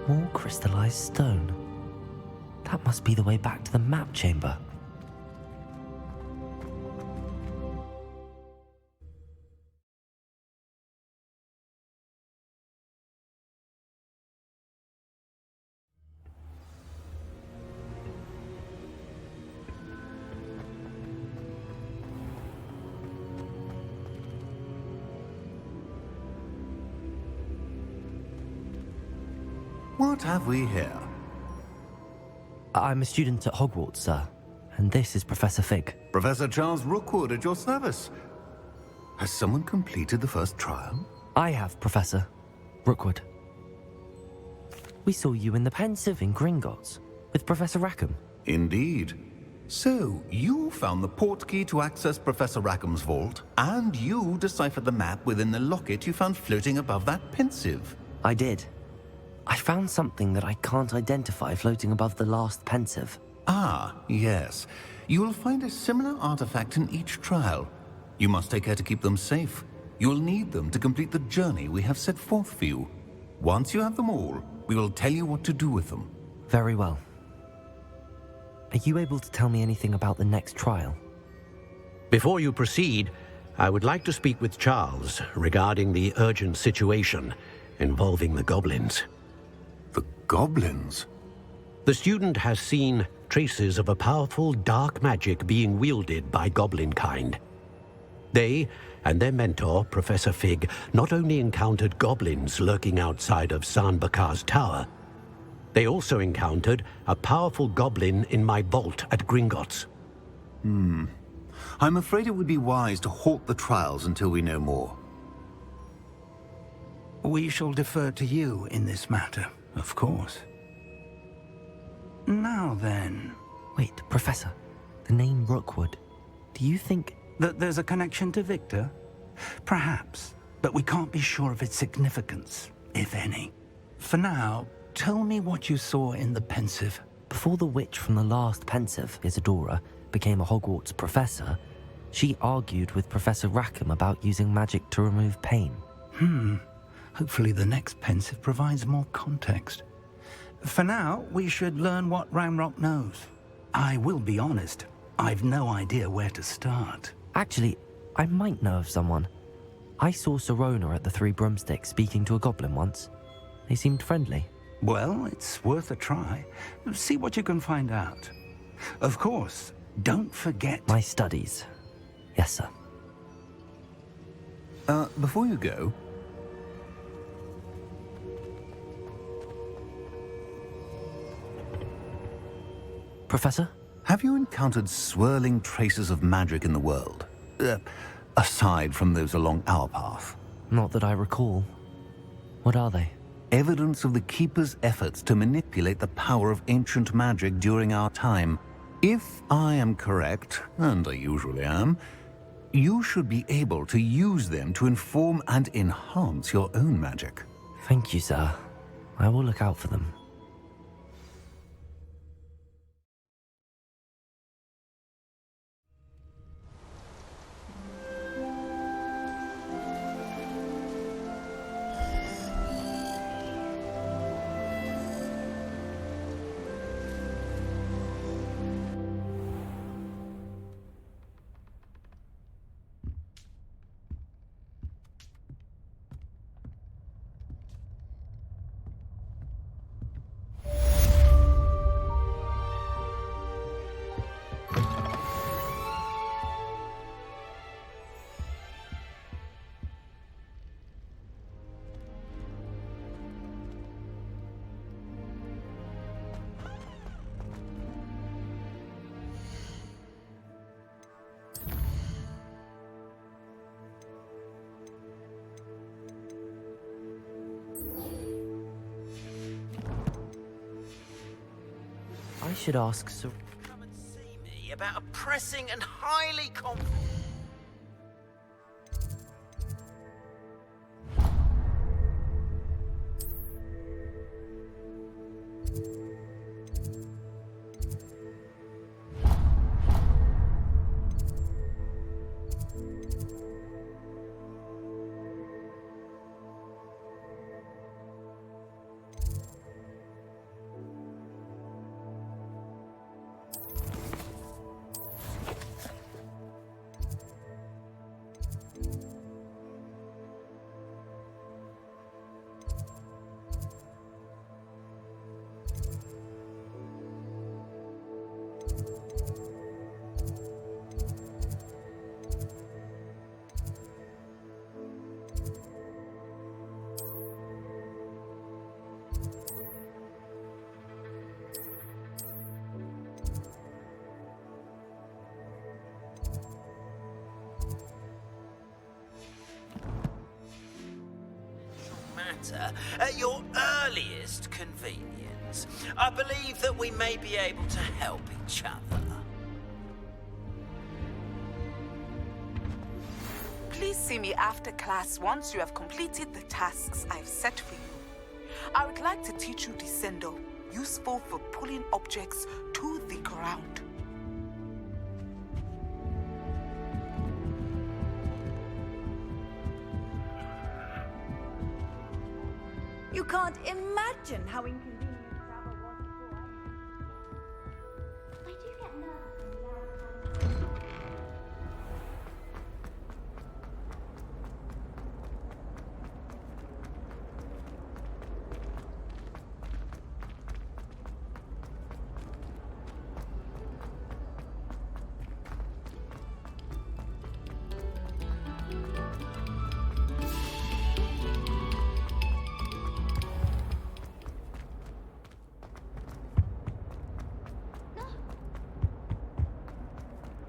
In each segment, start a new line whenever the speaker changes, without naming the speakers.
More crystallized stone. That must be the way back to the map chamber.
What have we here?
I'm a student at Hogwarts, sir, and this is Professor Fig.
Professor Charles Rookwood at your service. Has someone completed the first trial?
I have, Professor Rookwood. We saw you in the Pensive in Gringotts with Professor Rackham.
Indeed. So, you found the portkey to access Professor Rackham's vault, and you deciphered the map within the locket you found floating above that Pensive.
I did. I found something that I can't identify floating above the last Pensive.
Ah, yes. You will find a similar artifact in each trial. You must take care to keep them safe. You will need them to complete the journey we have set forth for you. Once you have them all, we will tell you what to do with them.
Very well. Are you able to tell me anything about the next trial?
Before you proceed, I would like to speak with Charles regarding the urgent situation involving the goblins.
The goblins?
The student has seen traces of a powerful dark magic being wielded by goblin kind. They and their mentor, Professor Fig, not only encountered goblins lurking outside of Sanbakar's tower, they also encountered a powerful goblin in my vault at Gringotts.
I'm afraid it would be wise to halt the trials until we know more.
We shall defer to you in this matter, of course. Now then...
Wait, Professor, the name Rookwood. Do you think...
that there's a connection to Victor? Perhaps, but we can't be sure of its significance, if any. For now, tell me what you saw in the Pensive.
Before the witch from the last Pensive, Isadora, became a Hogwarts professor, she argued with Professor Rackham about using magic to remove pain.
Hopefully the next Pensive provides more context. For now, we should learn what Ranrock knows. I will be honest, I've no idea where to start.
Actually, I might know of someone. I saw Sirona at the Three Broomsticks speaking to a goblin once. They seemed friendly.
Well, it's worth a try. See what you can find out. Of course, don't forget...
My studies. Yes, sir.
Before you go...
Professor?
Have you encountered swirling traces of magic in the world? Aside from those along our path?
Not that I recall. What are they?
Evidence of the Keeper's efforts to manipulate the power of ancient magic during our time. If I am correct, and I usually am, you should be able to use them to inform and enhance your own magic.
Thank you, sir. I will look out for them. I should ask Sir...
Come and see me about a pressing and highly confident... matter at your earliest convenience. I believe that we may be able to help each other.
Please see me after class once you have completed the tasks I've set for you. I would like to teach you Descendo, useful for pulling objects to the ground.
You can't imagine how inconvenient travel was before. I do get nervous when there are times.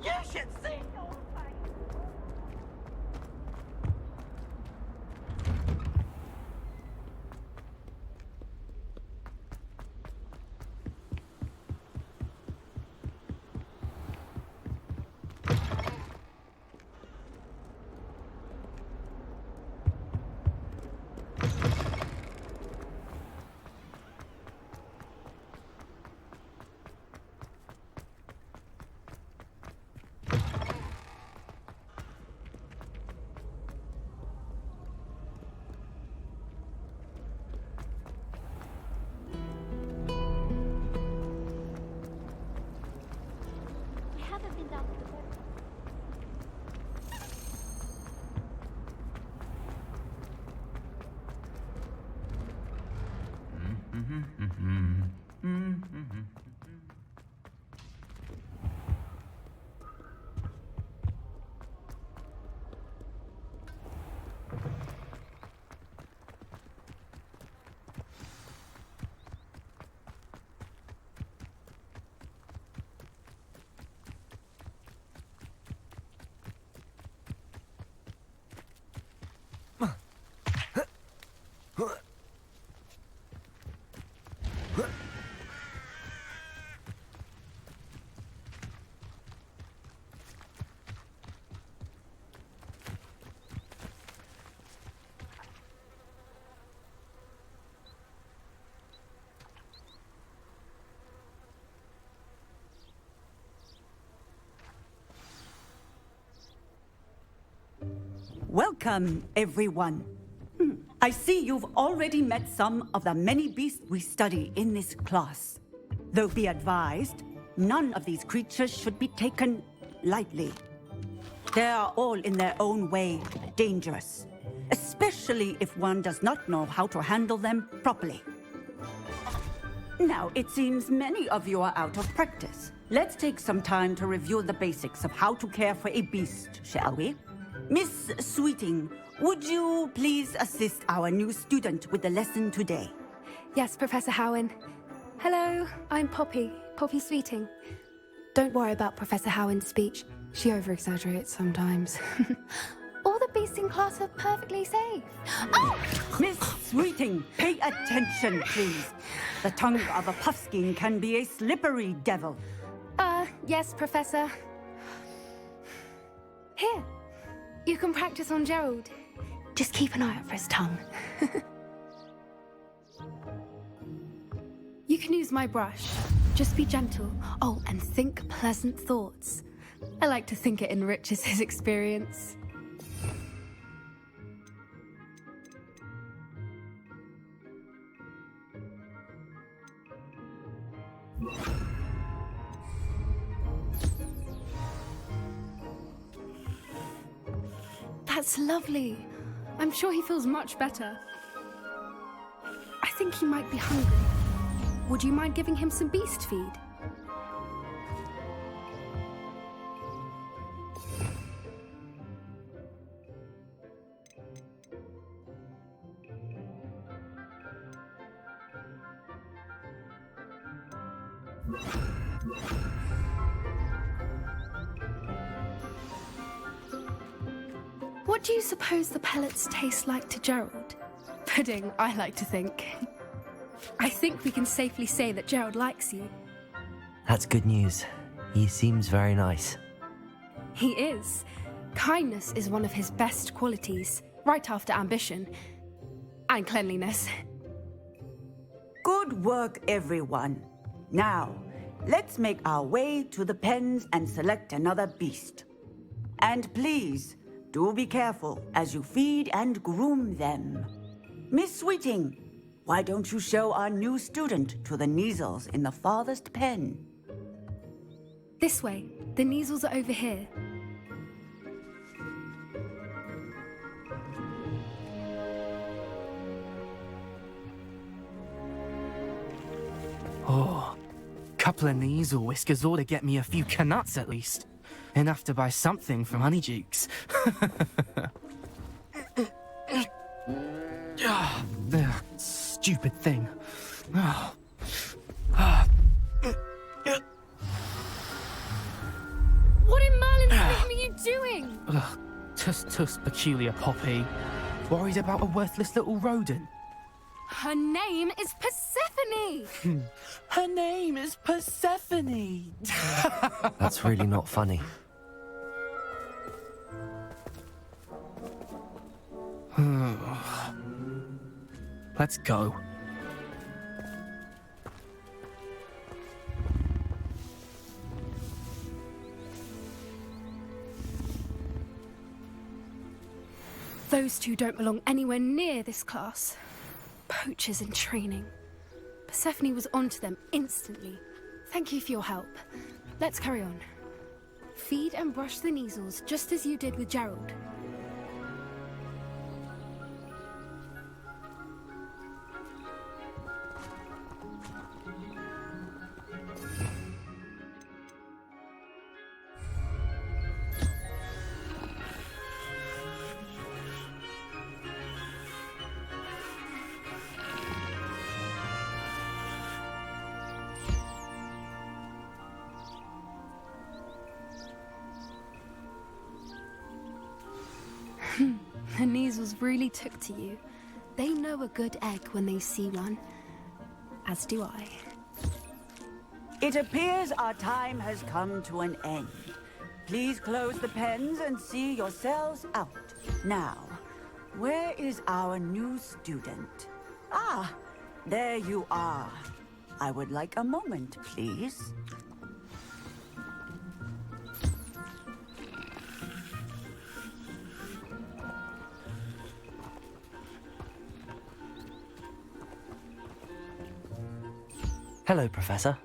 You should see your face!
We haven't been down to the boat.
Welcome, everyone. I see you've already met some of the many beasts we study in this class. Though be advised, none of these creatures should be taken lightly. They are all in their own way dangerous, especially if one does not know how to handle them properly. Now, it seems many of you are out of practice. Let's take some time to review the basics of how to care for a beast, shall we? Miss Sweeting, would you please assist our new student with the lesson today?
Yes, Professor Howen. Hello, I'm Poppy Sweeting. Don't worry about Professor Howen's speech. She over-exaggerates sometimes. All the beasts in class are perfectly safe. Oh!
Miss Sweeting, pay attention, please. The tongue of a puffskein can be a slippery devil.
Yes, Professor. Here, you can practice on Gerald. Just keep an eye out for his tongue. You can use my brush. Just be gentle. Oh, and think pleasant thoughts. I like to think it enriches his experience. That's lovely. I'm sure he feels much better. I think he might be hungry. Would you mind giving him some beast feed? What do you suppose the pellets taste like to Gerald? Pudding, I like to think. I think we can safely say that Gerald likes you.
That's good news. He seems very nice.
He is. Kindness is one of his best qualities, right after ambition. And cleanliness.
Good work, everyone. Now, let's make our way to the pens and select another beast. And please, do be careful as you feed and groom them. Miss Sweeting, why don't you show our new student to the Kneazles in the farthest pen?
This way. The Kneazles are over here.
Oh, couple of Kneazle whiskers ought to get me a few canuts at least. Enough to buy something from Honeydukes. Stupid thing.
What in Merlin's name are you doing?
Tuss peculiar Poppy. Worried about a worthless little rodent.
Her name is Persephone!
Her name is Persephone!
That's really not funny.
Let's go.
Those two don't belong anywhere near this class. Poachers in training. Persephone was onto them instantly. Thank you for your help. Let's carry on. Feed and brush the Kneazles just as you did with Gerald. The Kneazles really took to you. They know a good egg when they see one. As do I.
It appears our time has come to an end. Please close the pens and see yourselves out. Now, where is our new student? Ah, there you are. I would like a moment, please.
Hello, Professor.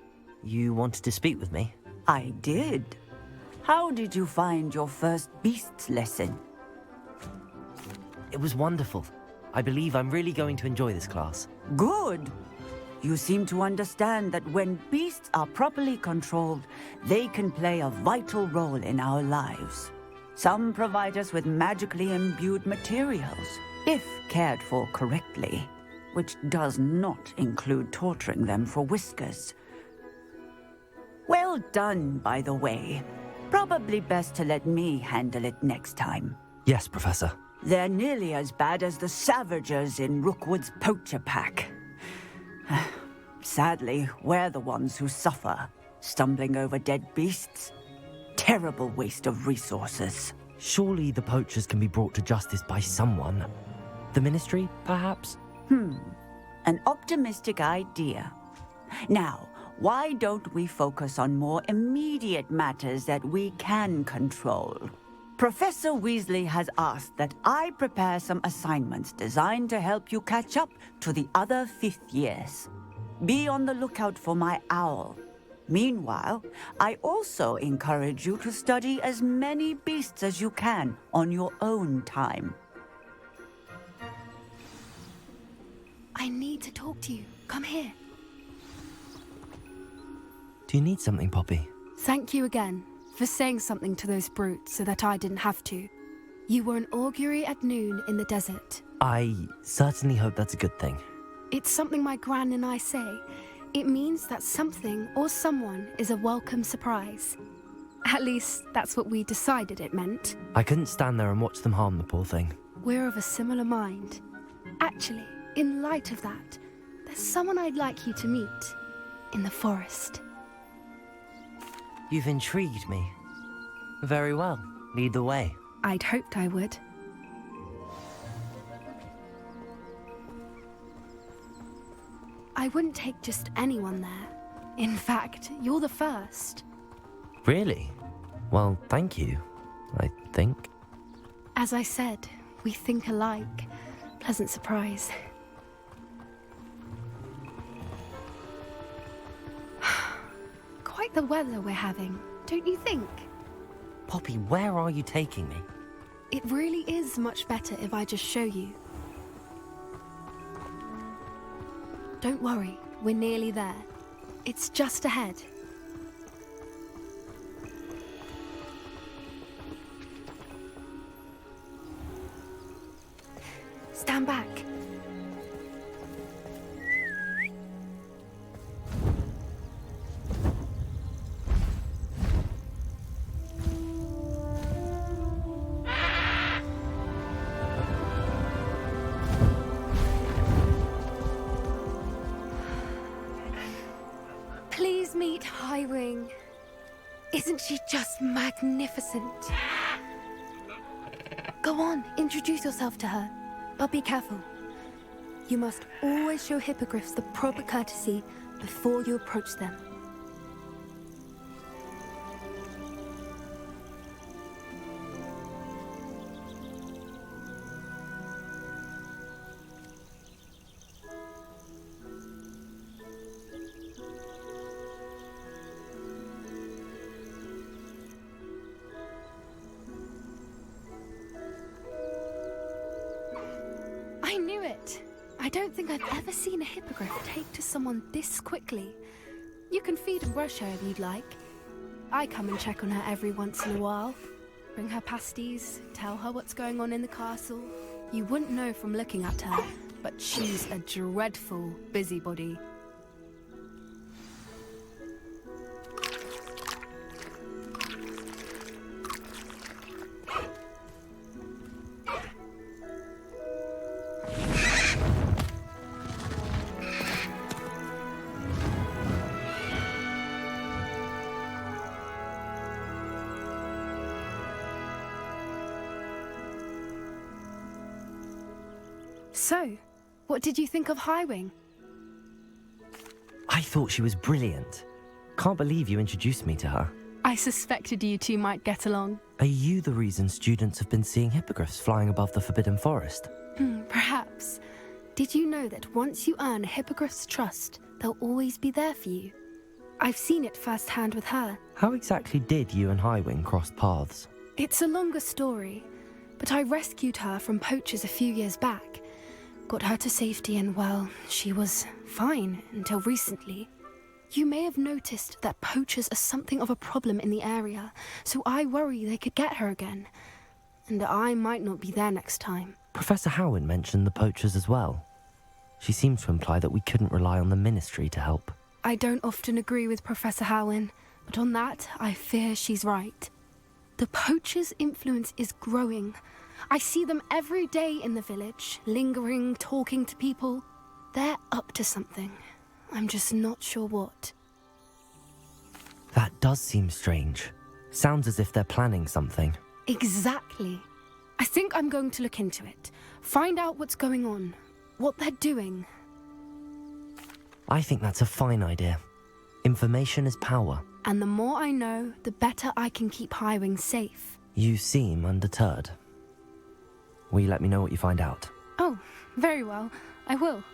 You wanted to speak with me?
I did. How did you find your first beasts lesson?
It was wonderful. I believe I'm really going to enjoy this class.
Good. You seem to understand that when beasts are properly controlled, they can play a vital role in our lives. Some provide us with magically imbued materials, if cared for correctly, which does not include torturing them for whiskers. Well done, by the way. Probably best to let me handle it next time.
Yes, Professor.
They're nearly as bad as the Savagers in Rookwood's poacher pack. Sadly, we're the ones who suffer, stumbling over dead beasts. Terrible waste of resources.
Surely the poachers can be brought to justice by someone. The Ministry, perhaps?
An optimistic idea. Now, why don't we focus on more immediate matters that we can control? Professor Weasley has asked that I prepare some assignments designed to help you catch up to the other fifth years. Be on the lookout for my owl. Meanwhile, I also encourage you to study as many beasts as you can on your own time.
I need to talk to you. Come here.
Do you need something, Poppy?
Thank you again for saying something to those brutes so that I didn't have to. You were an augury at noon in the desert.
I certainly hope that's a good thing.
It's something my gran and I say. It means that something or someone is a welcome surprise. At least, that's what we decided it meant.
I couldn't stand there and watch them harm the poor thing.
We're of a similar mind. Actually, in light of that, there's someone I'd like you to meet in the forest.
You've intrigued me. Very well. Lead the way.
I'd hoped I would. I wouldn't take just anyone there. In fact, you're the first.
Really? Well, thank you, I think.
As I said, we think alike. Pleasant surprise. Quite the weather we're having, don't you think?
Poppy, where are you taking me?
It really is much better if I just show you. Don't worry, we're nearly there. It's just ahead. Stand back. Please meet Highwing. Isn't she just magnificent? Go on, introduce yourself to her. But be careful. You must always show hippogriffs the proper courtesy before you approach them. I knew it! I don't think I've ever seen a hippogriff take to someone this quickly. You can feed and brush her if you'd like. I come and check on her every once in a while. Bring her pasties, tell her what's going on in the castle. You wouldn't know from looking at her, but she's a dreadful busybody. So, what did you think of Highwing?
I thought she was brilliant. Can't believe you introduced me to her.
I suspected you two might get along.
Are you the reason students have been seeing hippogriffs flying above the Forbidden Forest?
Perhaps. Did you know that once you earn a hippogriff's trust, they'll always be there for you? I've seen it firsthand with her.
How exactly did you and Highwing cross paths?
It's a longer story, but I rescued her from poachers a few years back. Got her to safety and, well, she was fine until recently. You may have noticed that poachers are something of a problem in the area, so I worry they could get her again. And I might not be there next time.
Professor Howin mentioned the poachers as well. She seemed to imply that we couldn't rely on the ministry to help.
I don't often agree with Professor Howin, but on that, I fear she's right. The poachers' influence is growing. I see them every day in the village, lingering, talking to people. They're up to something. I'm just not sure what.
That does seem strange. Sounds as if they're planning something.
Exactly. I think I'm going to look into it. Find out what's going on. What they're doing.
I think that's a fine idea. Information is power.
And the more I know, the better I can keep Highwing safe.
You seem undeterred. Will you let me know what you find out?
Oh, very well. I will.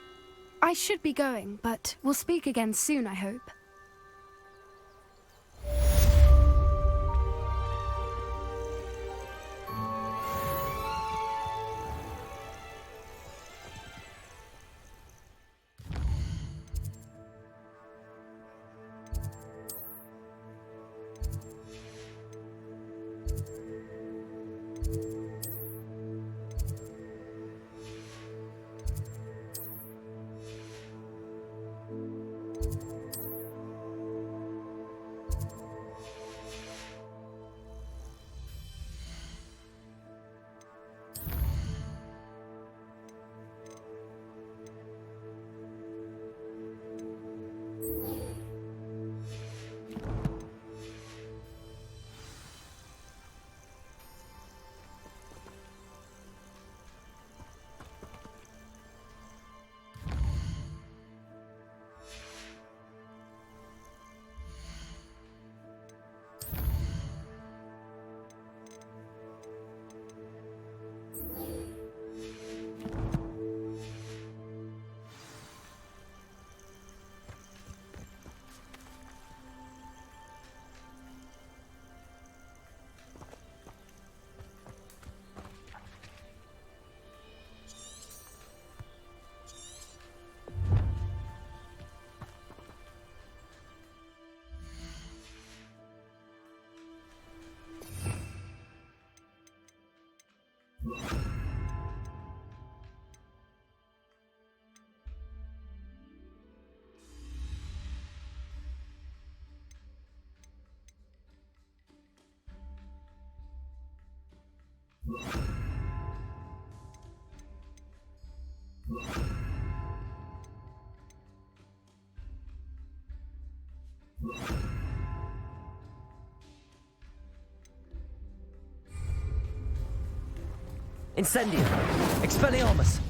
I should be going, but we'll speak again soon, I hope.
Incendium! Expelliarmus!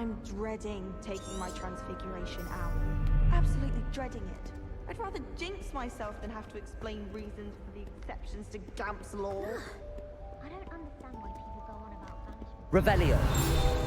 I'm dreading taking my transfiguration out. Absolutely dreading it. I'd rather jinx myself than have to explain reasons for the exceptions to Gamp's law.
I don't understand why people go on about banishment.
Revelio!